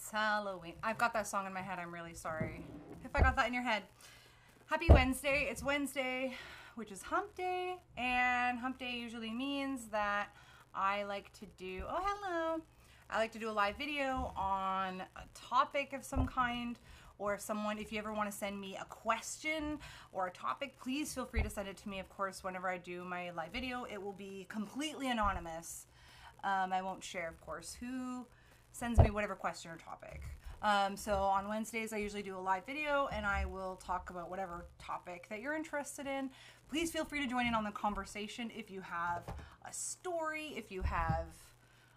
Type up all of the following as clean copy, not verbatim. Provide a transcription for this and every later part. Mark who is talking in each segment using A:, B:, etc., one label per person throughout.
A: It's Halloween. I've got that song in my head. I'm really sorry if I got that in your head. Happy Wednesday. It's Wednesday, which is Hump Day. And Hump Day usually means that I like to do, oh, hello. I like to do a live video on a topic of some kind, or if you ever want to send me a question or a topic, please feel free to send it to me. Of course, whenever I do my live video, it will be completely anonymous. I won't share, of course, who sends me whatever question or topic. So on Wednesdays, I usually do a live video and I will talk about whatever topic that you're interested in. Please feel free to join in on the conversation if you have a story, if you have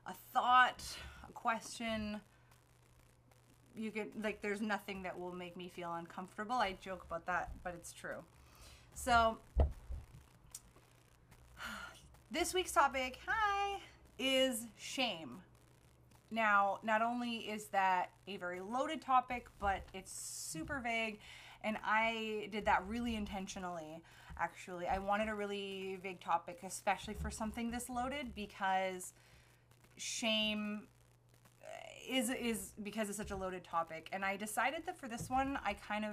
A: a thought, a question. You can, there's nothing that will make me feel uncomfortable. I joke about that, but it's true. So this week's topic, is shame. Now, not only is that a very loaded topic, but it's super vague, and I did that really intentionally, actually. I wanted a really vague topic, especially for something this loaded, because shame is because it's such a loaded topic. And I decided that for this one, I kind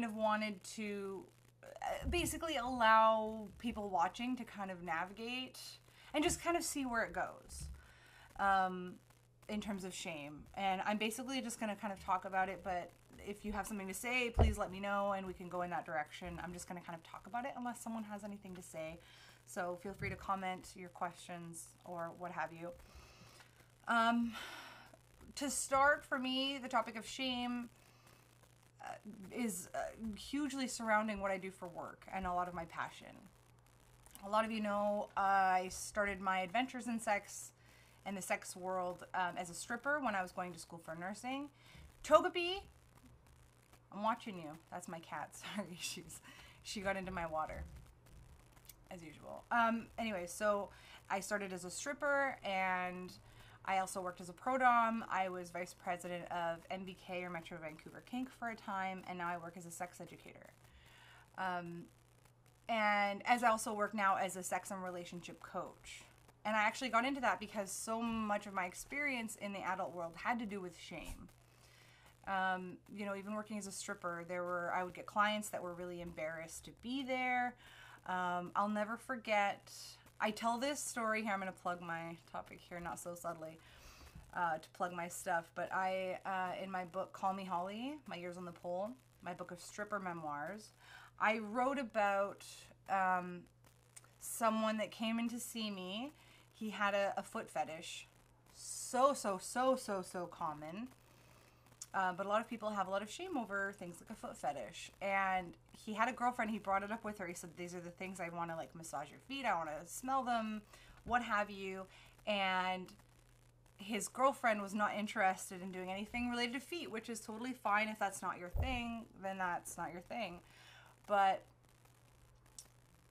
A: of wanted to basically allow people watching to kind of navigate and just kind of see where it goes. In terms of shame. And I'm basically just going to kind of talk about it, but if you have something to say, please let me know and we can go in that direction. I'm just going to kind of talk about it unless someone has anything to say. So feel free to comment your questions or what have you. To start, for me, the topic of shame is hugely surrounding what I do for work and a lot of my passion. A lot of you know I started my adventures in sex and the sex world as a stripper when I was going to school for nursing. Togepi, I'm watching you. That's my cat. Sorry, she got into my water, as usual. Anyway, so I started as a stripper, and I also worked as a pro-dom. I was vice president of MBK, or Metro Vancouver Kink, for a time, and now I work as a sex educator. And as I also work now as a sex and relationship coach. And I actually got into that because so much of my experience in the adult world had to do with shame. You know, even working as a stripper, I would get clients that were really embarrassed to be there. I'll never forget, I tell this story here, I'm going to plug my topic here, not so subtly, to plug my stuff, but in my book, Call Me Holly, My Years on the Pole, my book of stripper memoirs, I wrote about someone that came in to see me. He had a foot fetish, so common, but a lot of people have a lot of shame over things like a foot fetish. And he had a girlfriend. He brought it up with her. He said, "These are the things I want to massage your feet. I want to smell them, what have you." And his girlfriend was not interested in doing anything related to feet, which is totally fine. If that's not your thing, then that's not your thing. But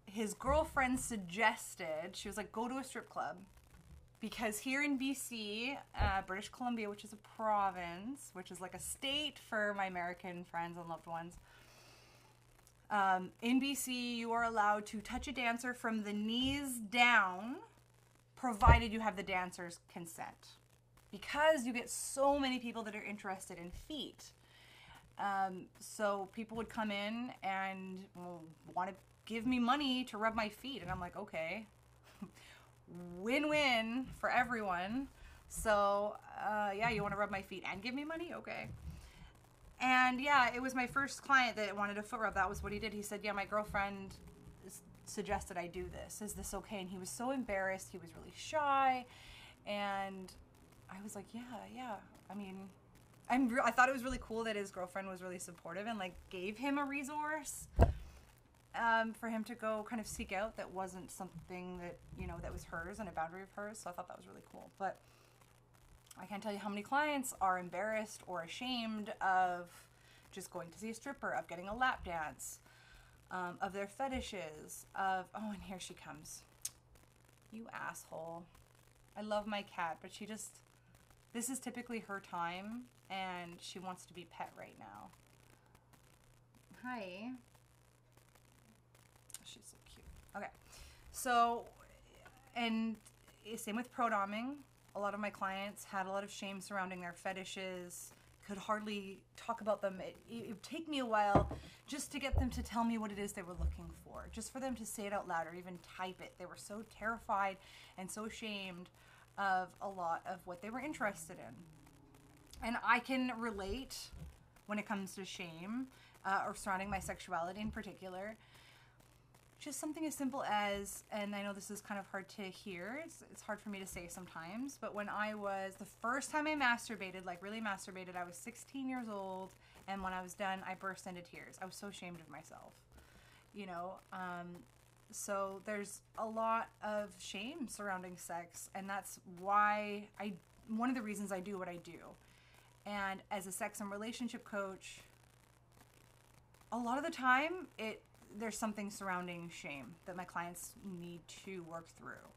A: his girlfriend suggested, she was like, go to a strip club, because here in BC, British Columbia, which is a province, which is like a state for my American friends and loved ones, in BC, you are allowed to touch a dancer from the knees down, provided you have the dancer's consent, because you get so many people that are interested in feet. So people would come in and want to give me money to rub my feet. And I'm like, okay, win-win for everyone. So, yeah, you want to rub my feet and give me money? Okay. And yeah, it was my first client that wanted a foot rub. That was what he did. He said, yeah, my girlfriend suggested I do this. Is this okay? And he was so embarrassed. He was really shy. And I was like, yeah. I mean, I thought it was really cool that his girlfriend was really supportive and gave him a resource for him to go kind of seek out that wasn't something that, that was hers and a boundary of hers. So I thought that was really cool. But I can't tell you how many clients are embarrassed or ashamed of just going to see a stripper, of getting a lap dance, of their fetishes, oh, and here she comes. You asshole. I love my cat, but this is typically her time, and she wants to be pet right now. Hi. She's so cute. Okay. So, and same with pro-doming. A lot of my clients had a lot of shame surrounding their fetishes, could hardly talk about them. It would take me a while just to get them to tell me what it is they were looking for, just for them to say it out loud or even type it. They were so terrified and so ashamed of a lot of what they were interested in. And I can relate when it comes to shame or surrounding my sexuality in particular. Just something as simple as, and I know this is kind of hard to hear, it's hard for me to say sometimes, but when I was, the first time I masturbated, like really masturbated, I was 16 years old, and when I was done, I burst into tears. I was so ashamed of myself, you know? So there's a lot of shame surrounding sex, and that's why one of the reasons I do what I do. And as a sex and relationship coach, a lot of the time, there's something surrounding shame that my clients need to work through.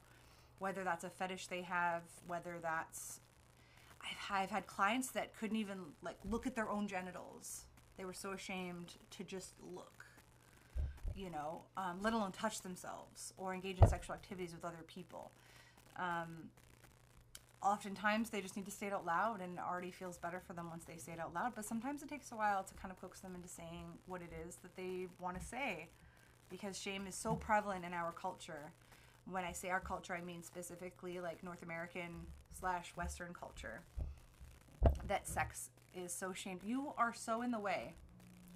A: Whether that's a fetish they have, whether that's... I've had clients that couldn't even like look at their own genitals. They were so ashamed to just look, you know, let alone touch themselves or engage in sexual activities with other people. Oftentimes they just need to say it out loud, and it already feels better for them once they say it out loud. But sometimes it takes a while to kind of coax them into saying what it is that they want to say, because shame is so prevalent in our culture. When I say our culture, I mean specifically like North American/Western culture, that sex is so shamed. You are so in the way.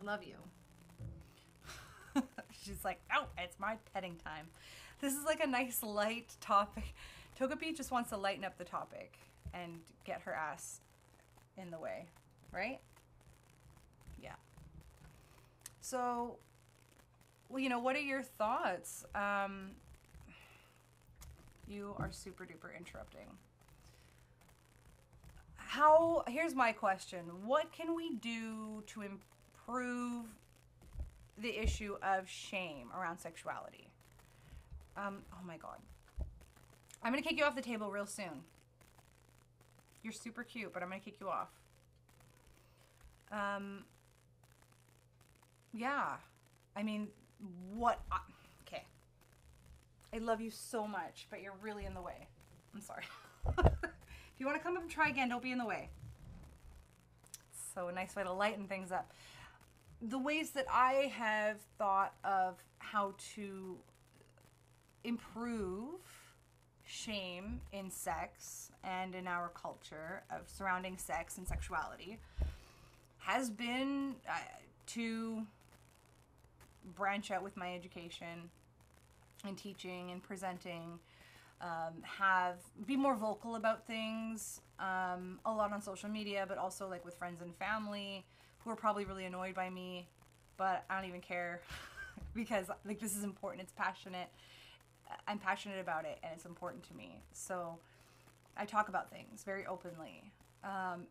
A: I love you. She's like, oh, it's my petting time. This is like a nice light topic. Togepi just wants to lighten up the topic and get her ass in the way, right? Yeah. So, well, you know, what are your thoughts? You are super duper interrupting. Here's my question. What can we do to improve the issue of shame around sexuality? Oh my God. I'm going to kick you off the table real soon. You're super cute, but I'm going to kick you off. Yeah. I mean, okay. I love you so much, but you're really in the way. I'm sorry. If you want to come up and try again, don't be in the way. So a nice way to lighten things up. The ways that I have thought of how to improve shame in sex and in our culture of surrounding sex and sexuality has been to branch out with my education and teaching and presenting, be more vocal about things, a lot on social media, but also like with friends and family who are probably really annoyed by me, but I don't even care because like this is important, it's passionate. I'm passionate about it and it's important to me. So I talk about things very openly.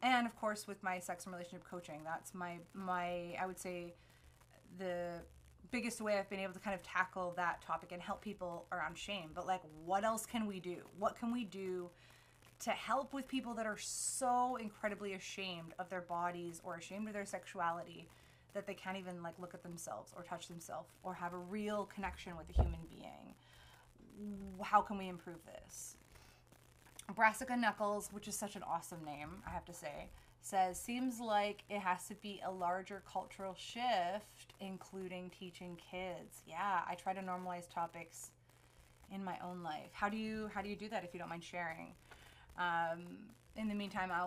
A: And of course with my sex and relationship coaching, that's my I would say the biggest way I've been able to kind of tackle that topic and help people around shame. But like, what else can we do? What can we do to help with people that are so incredibly ashamed of their bodies or ashamed of their sexuality that they can't even like look at themselves or touch themselves or have a real connection with a human being? How can we improve this? Brassica Knuckles, which is such an awesome name, I have to say, says, seems like it has to be a larger cultural shift, including teaching kids. Yeah, I try to normalize topics in my own life. How do you do that, if you don't mind sharing? In the meantime, I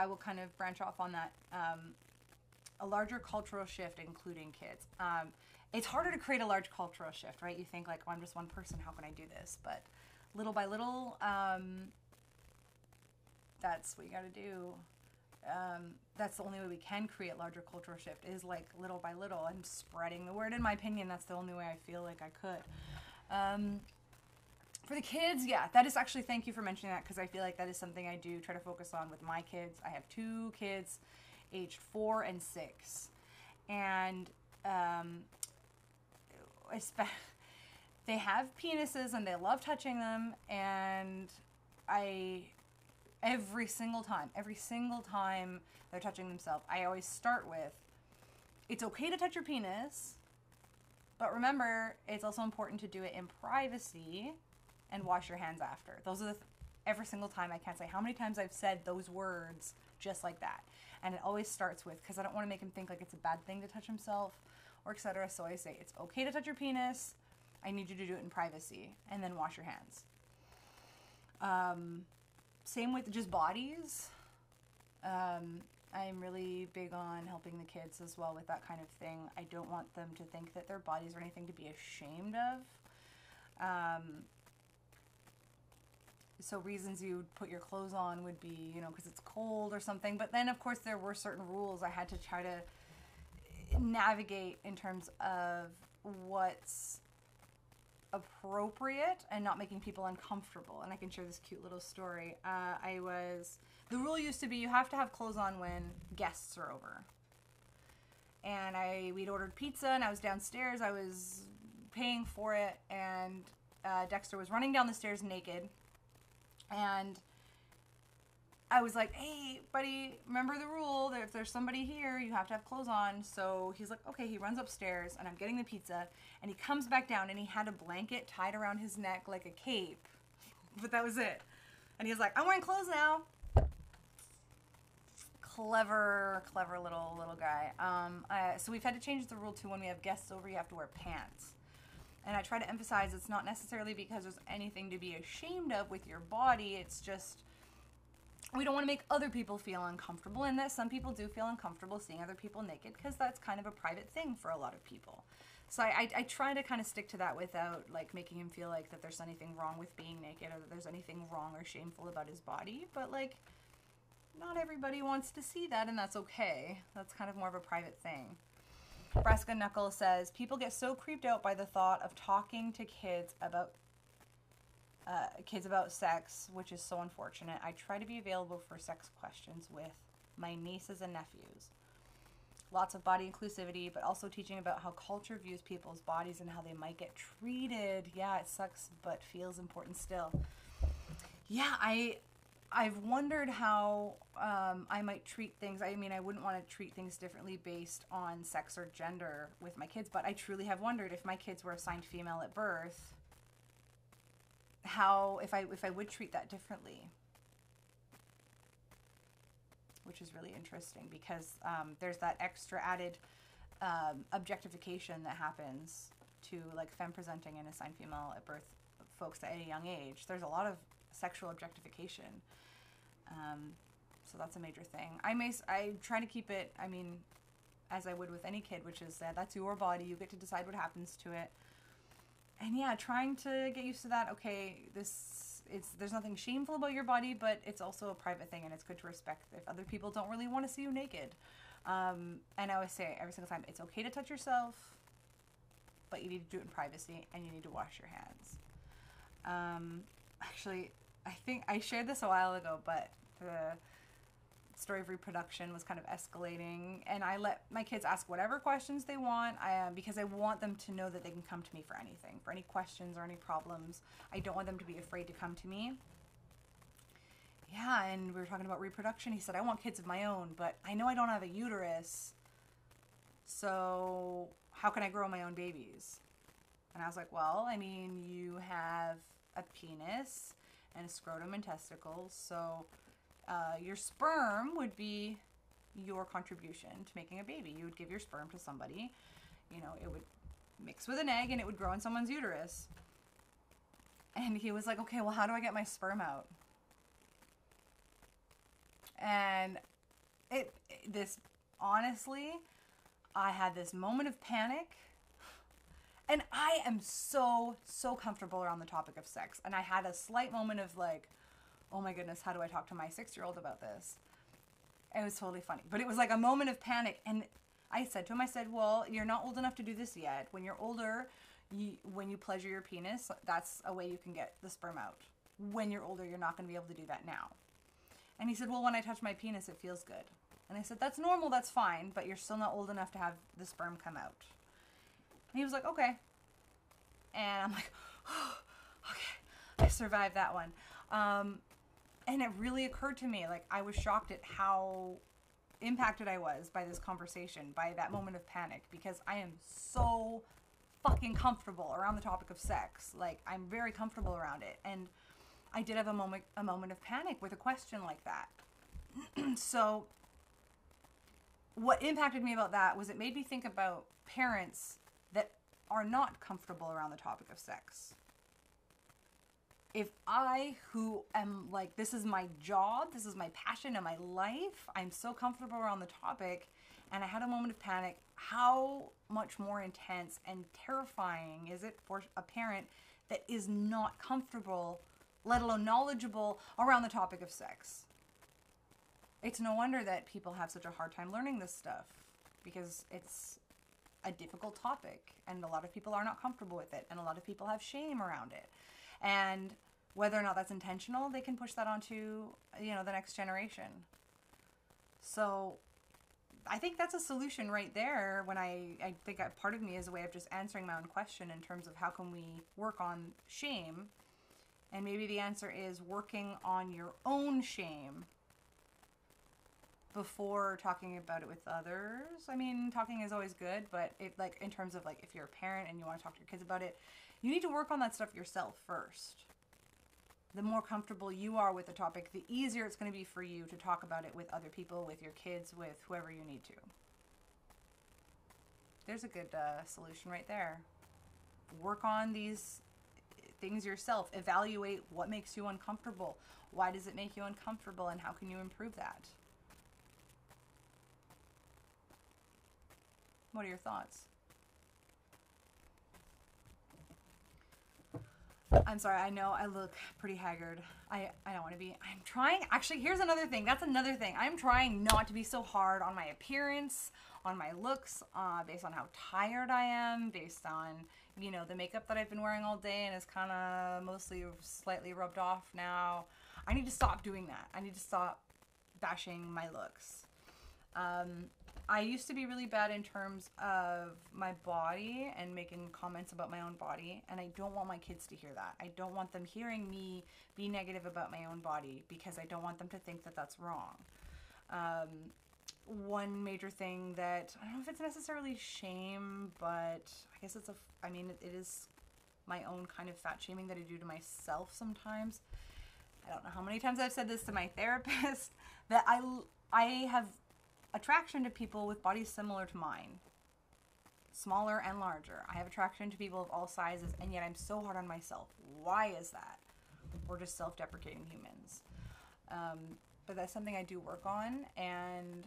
A: will kind of branch off on that. A larger cultural shift, including kids. It's harder to create a large cultural shift, right? You think like, oh, I'm just one person, how can I do this? But little by little, that's what you gotta do. That's the only way we can create larger cultural shift, is like little by little and spreading the word. In my opinion, that's the only way I feel like I could. For the kids, yeah, that is actually, thank you for mentioning that, because I feel like that is something I do try to focus on with my kids. I have 2 kids aged 4 and 6, and they have penises and they love touching them, and every single time they're touching themselves, I always start with, it's okay to touch your penis, but remember, it's also important to do it in privacy and wash your hands after. Those are every single time. I can't say how many times I've said those words just like that. And it always starts with, because I don't want to make him think like it's a bad thing to touch himself or etc. So I say, it's okay to touch your penis. I need you to do it in privacy, and then wash your hands. Same with just bodies. I'm really big on helping the kids as well with that kind of thing. I don't want them to think that their bodies are anything to be ashamed of. So reasons you would put your clothes on would be, you know, because it's cold or something. But then, of course, there were certain rules I had to try to navigate in terms of what's appropriate and not making people uncomfortable. And I can share this cute little story. The rule used to be you have to have clothes on when guests are over. And we'd ordered pizza, and I was downstairs. I was paying for it, and Dexter was running down the stairs naked. And I was like, hey, buddy, remember the rule that if there's somebody here, you have to have clothes on. So he's like, okay. He runs upstairs, and I'm getting the pizza, and he comes back down, and he had a blanket tied around his neck like a cape. But that was it. And he was like, I'm wearing clothes now. Clever little guy. So we've had to change the rule to when we have guests over, you have to wear pants. And I try to emphasize it's not necessarily because there's anything to be ashamed of with your body. It's just we don't want to make other people feel uncomfortable, and that some people do feel uncomfortable seeing other people naked because that's kind of a private thing for a lot of people. So I try to kind of stick to that without like making him feel like that there's anything wrong with being naked or that there's anything wrong or shameful about his body. But like, not everybody wants to see that, and that's okay. That's kind of more of a private thing. Braska Knuckle says, people get so creeped out by the thought of talking to kids about sex, which is so unfortunate. I try to be available for sex questions with my nieces and nephews. Lots of body inclusivity, but also teaching about how culture views people's bodies and how they might get treated. Yeah, it sucks, but feels important still. Yeah, I've wondered how I might treat things. I mean, I wouldn't want to treat things differently based on sex or gender with my kids, but I truly have wondered if my kids were assigned female at birth, how if I would treat that differently, which is really interesting because there's that extra added objectification that happens to like femme presenting and assigned female at birth folks at a young age. There's a lot of sexual objectification. So that's a major thing. I try to keep it, I mean, as I would with any kid, which is that that's your body. You get to decide what happens to it. And yeah, trying to get used to that. Okay, there's nothing shameful about your body, but it's also a private thing, and it's good to respect if other people don't really want to see you naked. And I always say every single time, it's okay to touch yourself, but you need to do it in privacy, and you need to wash your hands. Actually, I think I shared this a while ago, but the story of reproduction was kind of escalating, and I let my kids ask whatever questions they want because I want them to know that they can come to me for anything, for any questions or any problems. I don't want them to be afraid to come to me. Yeah, and we were talking about reproduction. He said, I want kids of my own, but I know I don't have a uterus, so how can I grow my own babies? And I was like, well, I mean, you have a penis and a scrotum and testicles, so your sperm would be your contribution to making a baby. You would give your sperm to somebody, you know, it would mix with an egg and it would grow in someone's uterus. And he was like, okay, well, how do I get my sperm out? And honestly, I had this moment of panic. And I am so comfortable around the topic of sex. And I had a slight moment of like, oh my goodness, how do I talk to my 6-year-old about this? It was totally funny. But it was like a moment of panic. And I said to him, I said, well, you're not old enough to do this yet. When you're older, when you pleasure your penis, that's a way you can get the sperm out. When you're older, you're not going to be able to do that now. And he said, well, when I touch my penis, it feels good. And I said, that's normal, that's fine, but you're still not old enough to have the sperm come out. And he was like, okay. And I'm like, oh, okay, I survived that one. And it really occurred to me, like, I was shocked at how impacted I was by this conversation, by that moment of panic, because I am so fucking comfortable around the topic of sex. Like, I'm very comfortable around it. And I did have a moment of panic with a question like that. So what impacted me about that was it made me think about parents that are not comfortable around the topic of sex. If I, who am like, this is my job, this is my passion and my life, I'm so comfortable around the topic, and I had a moment of panic, how much more intense and terrifying is it for a parent that is not comfortable, let alone knowledgeable, around the topic of sex? It's no wonder that people have such a hard time learning this stuff, because it's a difficult topic and a lot of people are not comfortable with it, and a lot of people have shame around it. And whether or not that's intentional, they can push that onto, the next generation. So I think that's a solution right there. When I think part of me is a way of just answering my own question in terms of how can we work on shame. And maybe the answer is working on your own shame before talking about it with others. I mean, talking is always good, but in terms of if you're a parent and you want to talk to your kids about it, you need to work on that stuff yourself first. The more comfortable you are with the topic, the easier it's going to be for you to talk about it with other people, with your kids, with whoever you need to. There's a good solution right there. Work on these things yourself. Evaluate what makes you uncomfortable. Why does it make you uncomfortable, and how can you improve that? What are your thoughts? I'm sorry, I know I look pretty haggard. I don't want to be. I'm trying. Actually, here's another thing. That's another thing. I'm trying not to be so hard on my appearance, on my looks, based on how tired I am, based on, the makeup that I've been wearing all day and is kind of mostly slightly rubbed off now. I need to stop doing that. I need to stop bashing my looks. I used to be really bad in terms of my body and making comments about my own body, and I don't want my kids to hear that. I don't want them hearing me be negative about my own body, because I don't want them to think that that's wrong. One major thing that, I don't know if it's necessarily shame, but I guess it is my own kind of fat shaming that I do to myself sometimes. I don't know how many times I've said this to my therapist, that I have attraction to people with bodies similar to mine, smaller and larger. I have attraction to people of all sizes, and yet I'm so hard on myself. Why is that? We're just self-deprecating humans. But that's something I do work on, and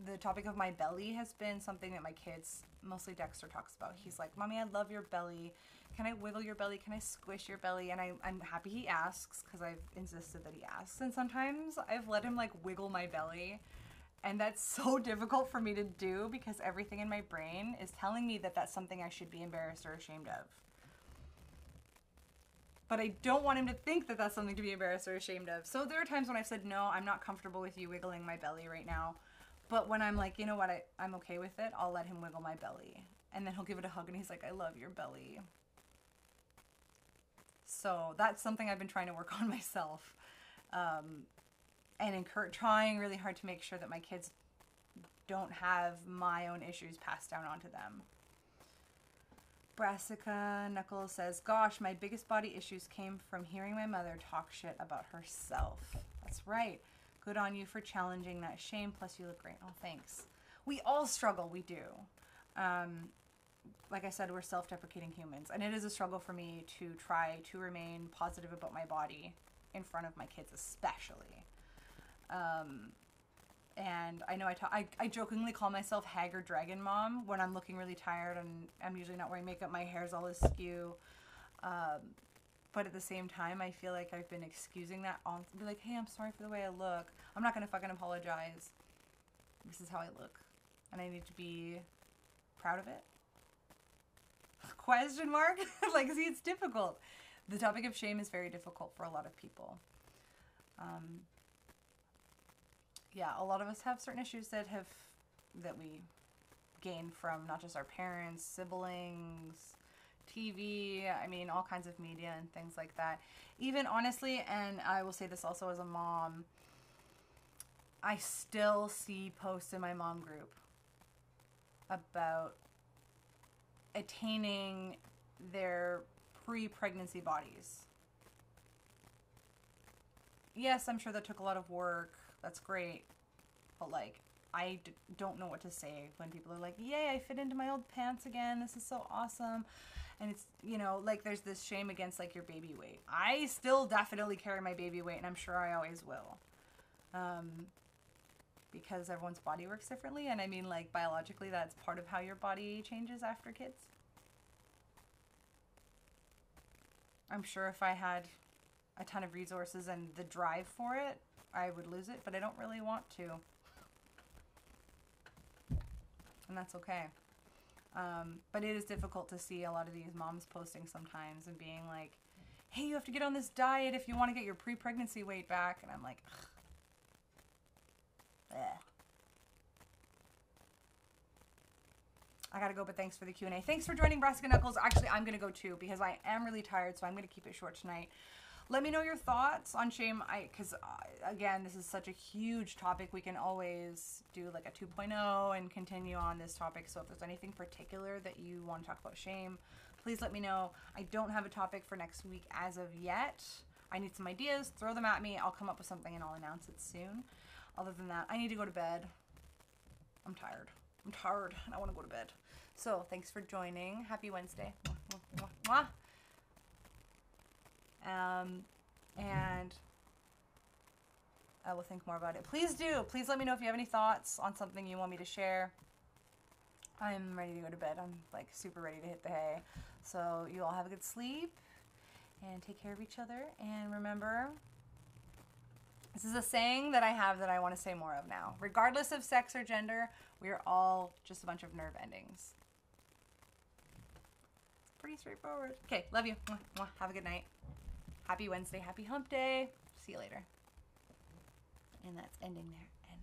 A: the topic of my belly has been something that my kids, mostly Dexter, talks about. He's like, "Mommy, I love your belly. Can I wiggle your belly? Can I squish your belly?" And I'm happy he asks, because I've insisted that he asks, and sometimes I've let him wiggle my belly. And that's so difficult for me to do, because everything in my brain is telling me that that's something I should be embarrassed or ashamed of. But I don't want him to think that that's something to be embarrassed or ashamed of. So there are times when I've said, no, I'm not comfortable with you wiggling my belly right now. But when I'm like, you know what, I'm okay with it, I'll let him wiggle my belly. And then he'll give it a hug and he's like, I love your belly. So that's something I've been trying to work on myself. And trying really hard to make sure that my kids don't have my own issues passed down onto them. Brassica Knuckles says, gosh, my biggest body issues came from hearing my mother talk shit about herself. That's right. Good on you for challenging that shame. Plus you look great. Oh, thanks. We all struggle. We do. Like I said, we're self-deprecating humans. And it is a struggle for me to try to remain positive about my body in front of my kids, especially. And I know I jokingly call myself Haggard Dragon Mom when I'm looking really tired and I'm usually not wearing makeup. My hair's all askew. But at the same time, I feel like I've been excusing that. Be like, hey, I'm sorry for the way I look. I'm not going to fucking apologize. This is how I look. And I need to be proud of it. Question mark? See, it's difficult. The topic of shame is very difficult for a lot of people. Yeah, a lot of us have certain issues that we gain from not just our parents, siblings, TV, all kinds of media and things like that. Even honestly, and I will say this also as a mom, I still see posts in my mom group about attaining their pre-pregnancy bodies. yes, I'm sure that took a lot of work. That's great. But like, don't know what to say when people are like, yay, I fit into my old pants again. This is so awesome. And it's, you know, like there's this shame against like your baby weight. I still definitely carry my baby weight, and I'm sure I always will. Because everyone's body works differently. And I mean, like, biologically, that's part of how your body changes after kids. I'm sure if I had a ton of resources and the drive for it, I would lose it, but I don't really want to. And that's okay. But it is difficult to see a lot of these moms posting sometimes and being like, hey, you have to get on this diet if you want to get your pre-pregnancy weight back. And I'm like, ugh. I gotta go, but thanks for the Q&A. Thanks for joining Brassica Knuckles. Actually, I'm gonna go too because I am really tired, so I'm gonna keep it short tonight. Let me know your thoughts on shame. Because again, this is such a huge topic. We can always do like a 2.0 and continue on this topic. So if there's anything particular that you want to talk about shame, please let me know. I don't have a topic for next week as of yet. I need some ideas. Throw them at me. I'll come up with something and I'll announce it soon. Other than that, I need to go to bed. I'm tired. I'm tired and I want to go to bed. So thanks for joining. Happy Wednesday. Mwah, mwah, mwah. And I will think more about it. Please do. Please let me know if you have any thoughts on something you want me to share. I'm ready to go to bed. I'm like super ready to hit the hay. So you all have a good sleep and take care of each other. And remember, this is a saying that I have that I want to say more of now. Regardless of sex or gender, we are all just a bunch of nerve endings. It's pretty straightforward. Okay, love you. Mwah, mwah. Have a good night. Happy Wednesday. Happy hump day. See you later. And that's ending there. End.